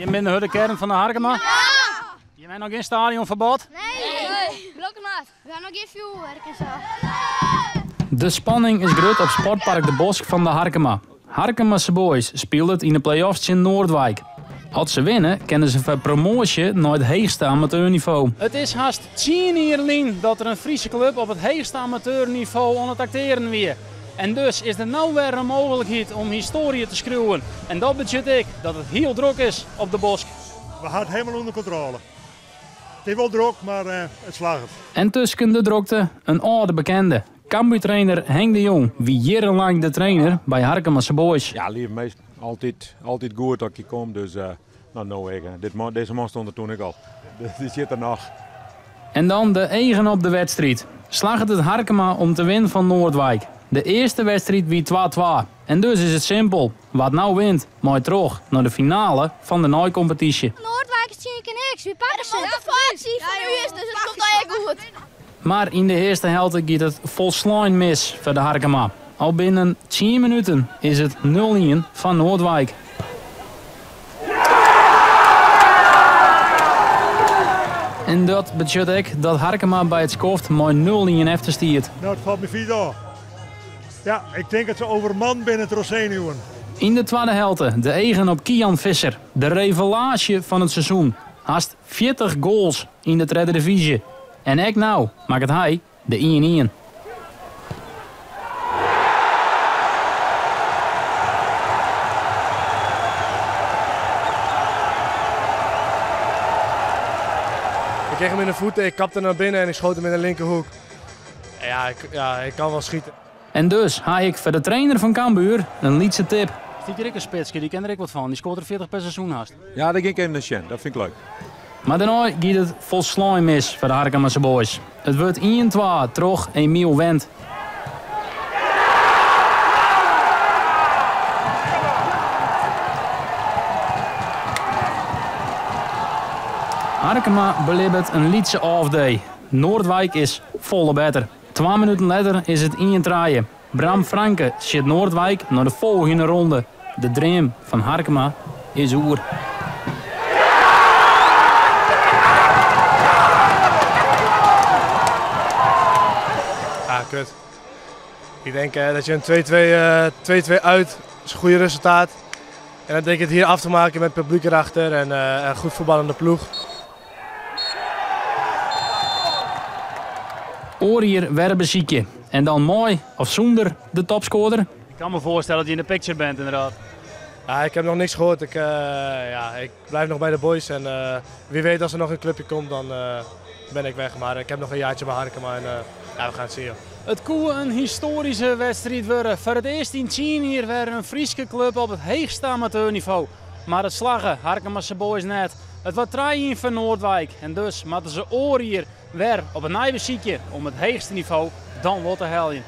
Je bent de kern van de Harkema? Ja! Je bent nog geen stadionverbod? Nee, gelukkig niet. We gaan nog geen vuurwerk en zo. De spanning is groot op Sportpark de Bosk van de Harkema. Harkemase Boys speelt het in de play-offs in Noordwijk. Als ze winnen, kennen ze voor promotie naar het heegste amateurniveau. Het is haast 10 jaar geleden dat er een Friese club op het heegste amateurniveau aan het acteren weer. En dus is er nou weer een mogelijkheid om historie te schreeuwen. En dat betekent ik dat het heel druk is op de Bosk. We gaan het helemaal onder controle. Het is wel druk, maar het slaagt. En tussen de drukte een oude bekende. Cambuur-trainer Henk de Jong, wie jarenlang de trainer bij Harkemase Boys. Ja, lieve meest. Altijd goed dat je komt. Dus deze man stond er toen ik al. Die zit er nog. En dan de eigen op de wedstrijd. Slag het Harkema om te winnen van Noordwijk. De eerste wedstrijd wie 2-2. En dus is het simpel. Wat nou wint, mooi terug naar de finale van de Nooi-competitie. Noordwijk is zeker niks. Wie pakken ze? Motivatie van u is, dus het komt al echt goed. Maar in de eerste helft gaat het volslijn mis voor de Harkema. Al binnen 10 minuten is het 0-1 van Noordwijk. En dat betekent ook dat Harkema bij het skoft mooi 0-1 efter stiert. Nou, het valt me vies aan. Ja, ik denk dat ze overman binnen het Rozenuwen. In de tweede helft de eigen op Kian Visser. De revelatie van het seizoen. Haast 40 goals in de tweede divisie. En ook nou maakt het hij de 1-1. Ik kreeg hem in de voeten, ik kapte naar binnen en ik schoot hem in de linkerhoek. Ik kan wel schieten. En dus haal ik voor de trainer van Cambuur een lietse tip. Ziet hier een spitsje, die ken er ik wat van. Die scoort er 40 per seizoen haast. Ja, dat ging ik even naar Sjen. Dat vind ik leuk. Maar daarna gaat het volslijn mis voor de Harkemase Boys. Het wordt 1-2 terug Emiel Wendt. Harkema beleeft een lietse off-day. Noordwijk is volle beter. 2 minuten later is het 1-3. Bram Franke zit Noordwijk naar de volgende ronde. De dream van Harkema is oer. Ja, kut. Ik denk dat je een 2-2 uit is een goede resultaat. En dan denk ik het hier af te maken met het publiek erachter en een goed voetballende ploeg. Oorier Werbeziekje. En dan mooi of zonder de topscorer. Ik kan me voorstellen dat je in de picture bent inderdaad. Ja, ik heb nog niks gehoord. Ik blijf nog bij de boys. En wie weet als er nog een clubje komt, dan ben ik weg. Maar ik heb nog een jaartje bij Harkema en we gaan het zien. Het kon een historische wedstrijd worden. Voor het eerst in 10 jaar weer een Friese club op het heegste amateurniveau. Maar het slagen Harkemase Boys net. Het was 3-1 voor Noordwijk. En dus moeten ze Oorier weer op een nieuwe ziekje om het heegste niveau dan wat te helpen.